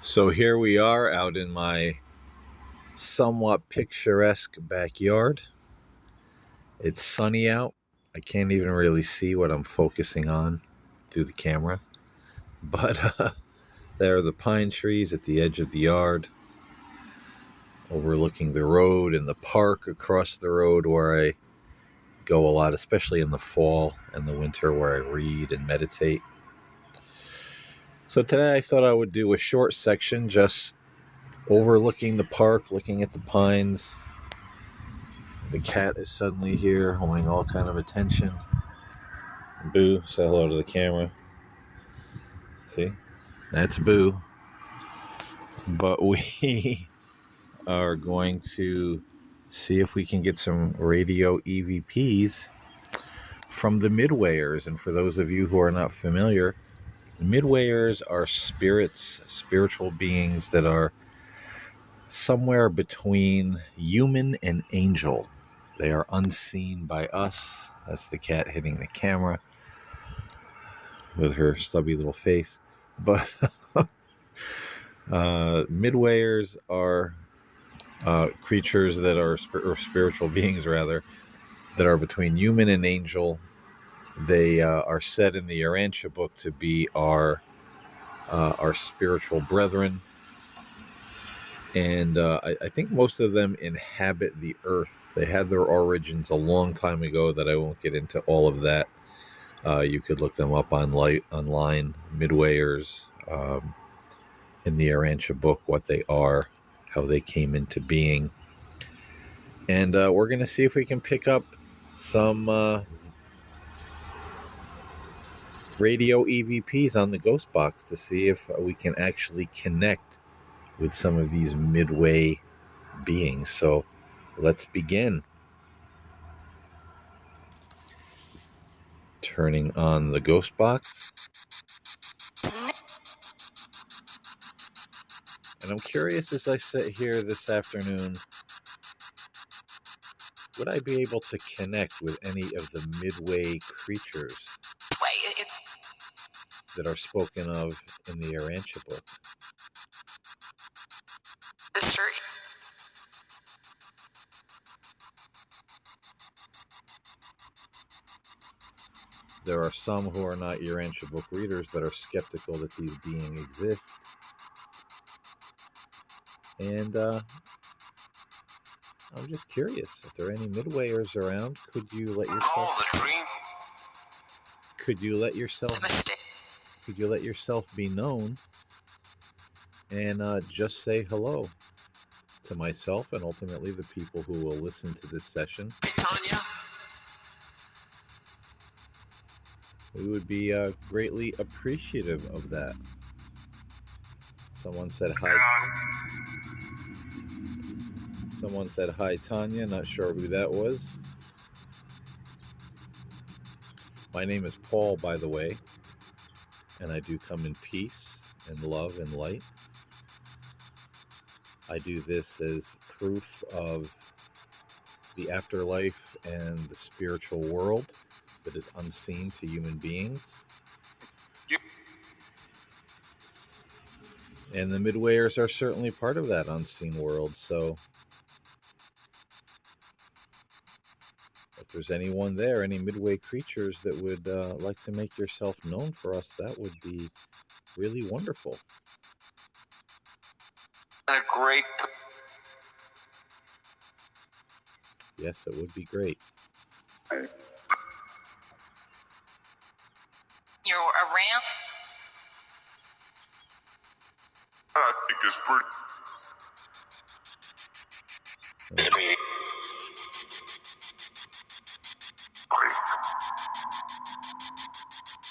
So here we are out in my somewhat picturesque backyard. It's sunny out. I can't even really see what I'm focusing on through the camera. But there are the pine trees at the edge of the yard, overlooking the road and the park across the road where I go a lot, especially in the fall and the winter where I read and meditate. So today I thought I would do a short section just overlooking the park, looking at the pines. The cat is suddenly here, wanting all kind of attention. Boo, say hello to the camera. See? That's Boo. But we are going to see if we can get some radio EVPs from the Midwayers. And for those of you who are not familiar, Midwayers are spirits, spiritual beings that are somewhere between human and angel. They are unseen by us. That's the cat hitting the camera with her stubby little face. But Midwayers are creatures that are or spiritual beings, rather, that are between human and angel. They are said in the Urantia Book to be our spiritual brethren. And I think most of them inhabit the earth. They had their origins a long time ago that I won't get into all of that. You could look them up online, Midwayers, in the Urantia Book, what they are, how they came into being. And we're going to see if we can pick up some radio EVPs on the Ghost Box to see if we can actually connect with some of these Midway beings. So let's begin. Turning on the Ghost Box. And I'm curious, as I sit here this afternoon, would I be able to connect with any of the Midway creatures that are spoken of in the Urantia Book? There are some who are not Urantia Book readers that are skeptical that these beings exist. And I'm just curious, if there are any Midwayers around, could you let yourself be known and just say hello to myself and ultimately the people who will listen to this session. We would be greatly appreciative of that. Someone said hi. Someone said hi, Tanya. Not sure who that was. My name is Paul, by the way, and I do come in peace and love and light. I do this as proof of the afterlife and the spiritual world that is unseen to human beings. And the Midwayers are certainly part of that unseen world, so if there's anyone there, any Midway creatures that would like to make yourself known for us, that would be really wonderful. Yes, it would be great. You're around? I think it's pretty.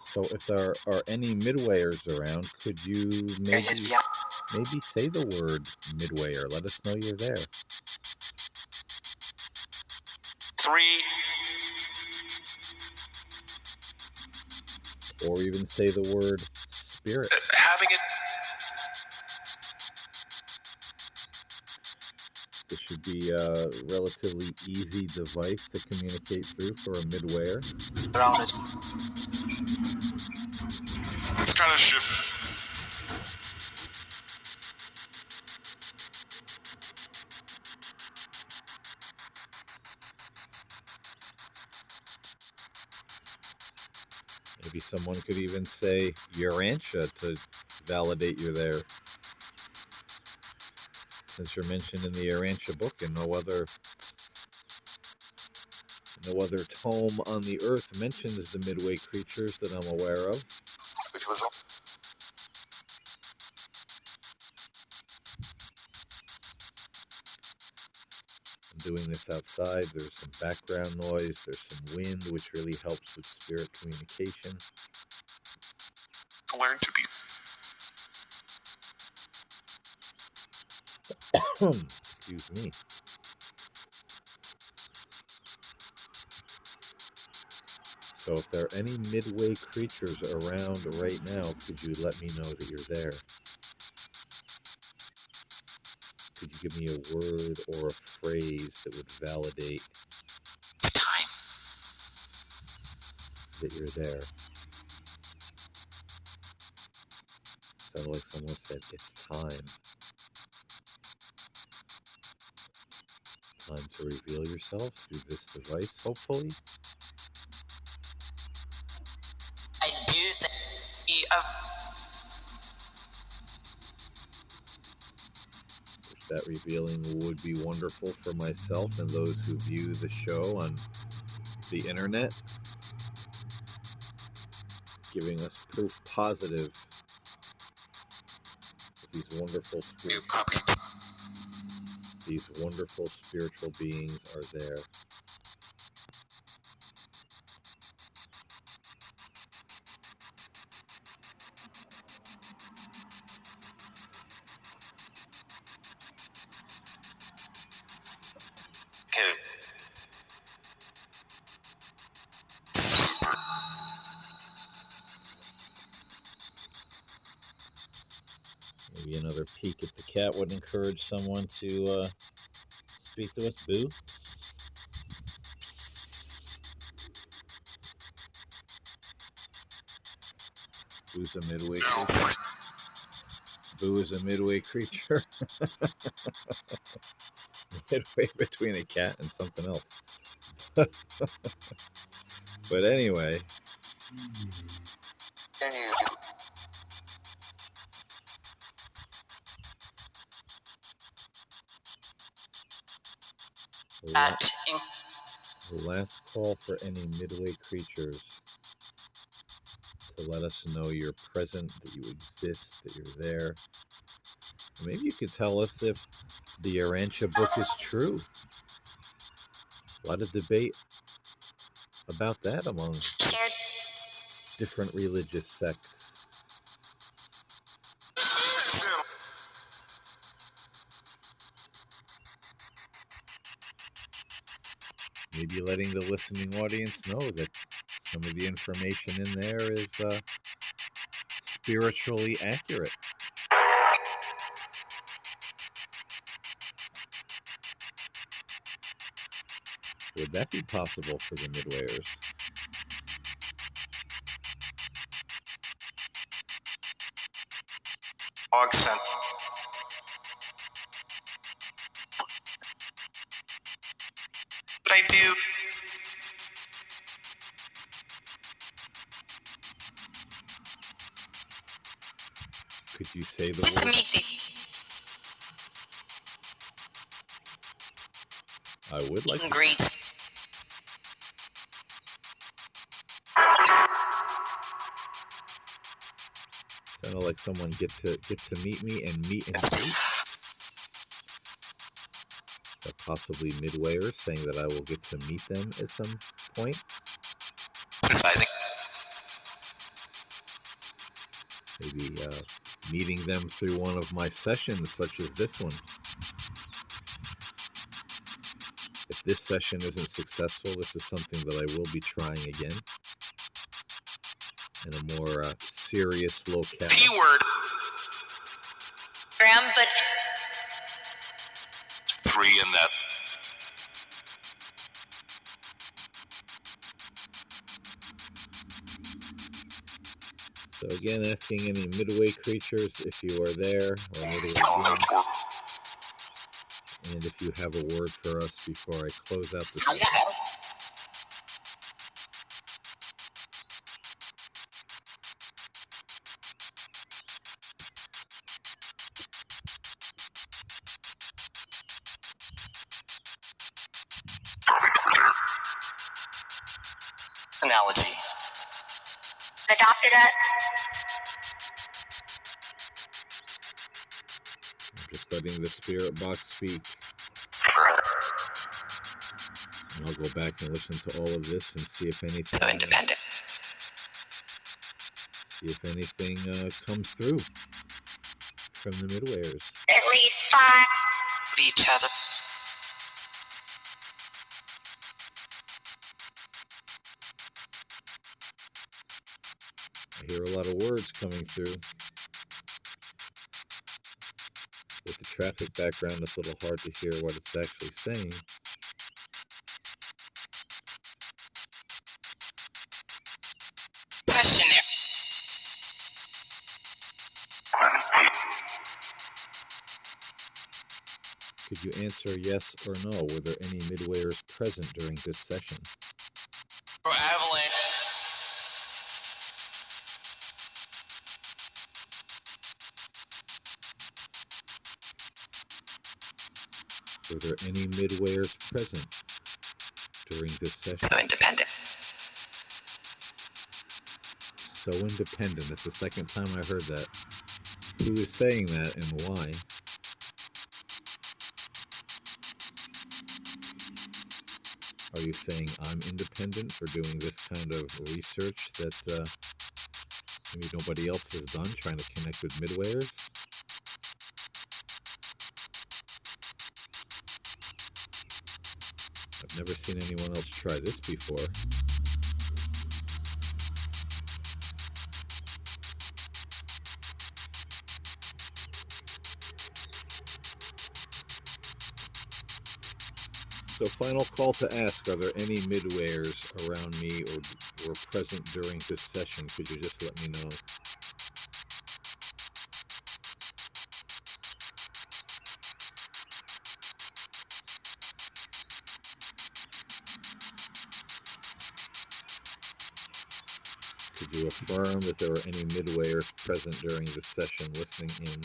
So if there are any Midwayers around, could you maybe say the word Midwayer? Let us know you're there. 3. Or even say the word spirit. Having it. This should be a relatively easy device to communicate through for a Midwayer. It's kind of shifting. Someone could even say Urantia to validate you're there. Since you're mentioned in the Urantia book, and no other tome on the earth mentions the Midway creatures that I'm aware of. I'm doing this outside. There's some background noise. There's some wind, which really helps with spirit communication. Learn to be. Excuse me. So if there are any Midway creatures around right now, could you let me know that you're there? Could you give me a word or a phrase that would validate that you're there? Sounded like someone said, it's time. Time to reveal yourself through this device, hopefully. I do see That revealing would be wonderful for myself and those who view the show on the internet, giving us proof positive that these wonderful spiritual beings are there. Maybe another peek at the cat would encourage someone to speak to us. Boo? Boo's a Midway creature. Boo is a Midway creature. Midway between a cat and something else. But anyway. The last call for any Midway creatures to let us know you're present, that you exist, that you're there. Maybe you could tell us if the Urantia book is true. A lot of debate about that among different religious sects. Maybe letting the listening audience know that some of the information in there is spiritually accurate. Would that be possible for the Midwayers? But I do. Could you say the word? I would like to. Great. Sounded like someone get to meet me and meet and greet. Possibly Midwayers saying that I will get to meet them at some point. Maybe meeting them through one of my sessions, such as this one. If this session isn't successful, this is something that I will be trying again in a more serious locale. P-word. But 3 in that. So again, asking any Midway creatures if you are there, or Midway beings, and if you have a word for us before I close out the session. analogy. Adopted it. I'm just letting the spirit box speak. And I'll go back and listen to all of this and see if anything. So independent. See if anything comes through from the Midwayers. At least 5. Each other. I hear a lot of words coming through. With the traffic background, it's a little hard to hear what it's actually saying. Questionnaire. Could you answer yes or no? Were there any Midwayers present during this session? For Avalanche. Were there any Midwayers present during this session? So independent. So independent. That's the second time I heard that. Who is saying that and why? Are you saying I'm independent for doing this kind of research that maybe nobody else has done, trying to connect with Midwayers? I've never seen anyone else try this before. So final call to ask, are there any Midwayers around me or present during this session? Could you just let me know? Could you affirm that there were any Midwayers present during this session listening in?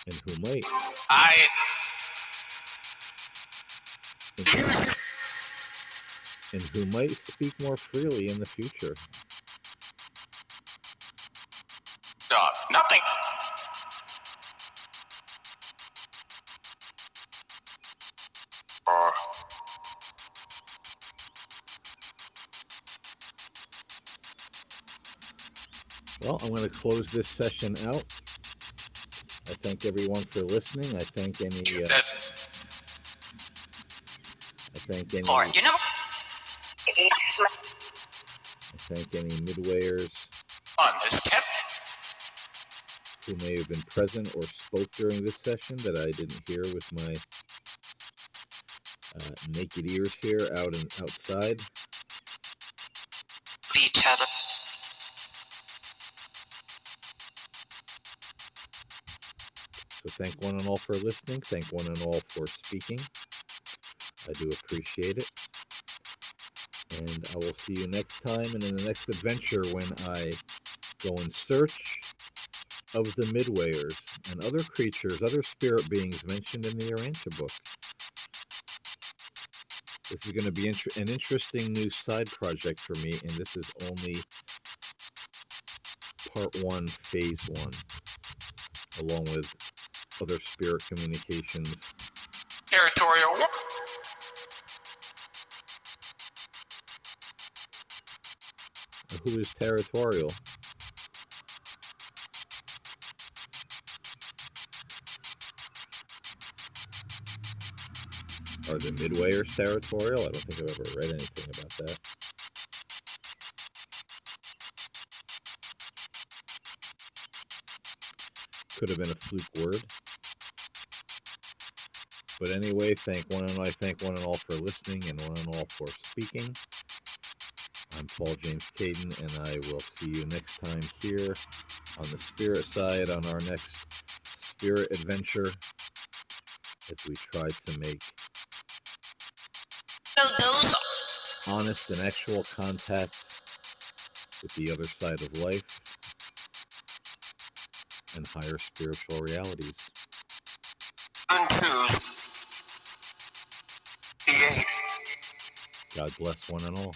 And who might? And who might speak more freely in the future? Nothing. Well, I'm going to close this session out. I thank everyone for listening. I thank any Or, you know, Midwayers on this tip. who may have been present or spoke during this session that I didn't hear with my naked ears here outside. Each other. So thank one and all for listening. Thank one and all for speaking. I do appreciate it. And I will see you next time and in the next adventure when I go in search of the Midwayers and other creatures, other spirit beings mentioned in the Urantia Book. This is going to be an interesting new side project for me, and this is only part 1, phase 1, along with other spirit communications. Territorial. Who is territorial? Are the Midwayers territorial? I don't think I've ever read anything about that. Could have been a fluke word. But anyway, thank one and all for listening and one and all for speaking. I'm Paul James Caden, and I will see you next time here on the spirit side on our next spirit adventure as we try to make honest and actual contact with the other side of life and higher spiritual realities. Untruth God bless one and all.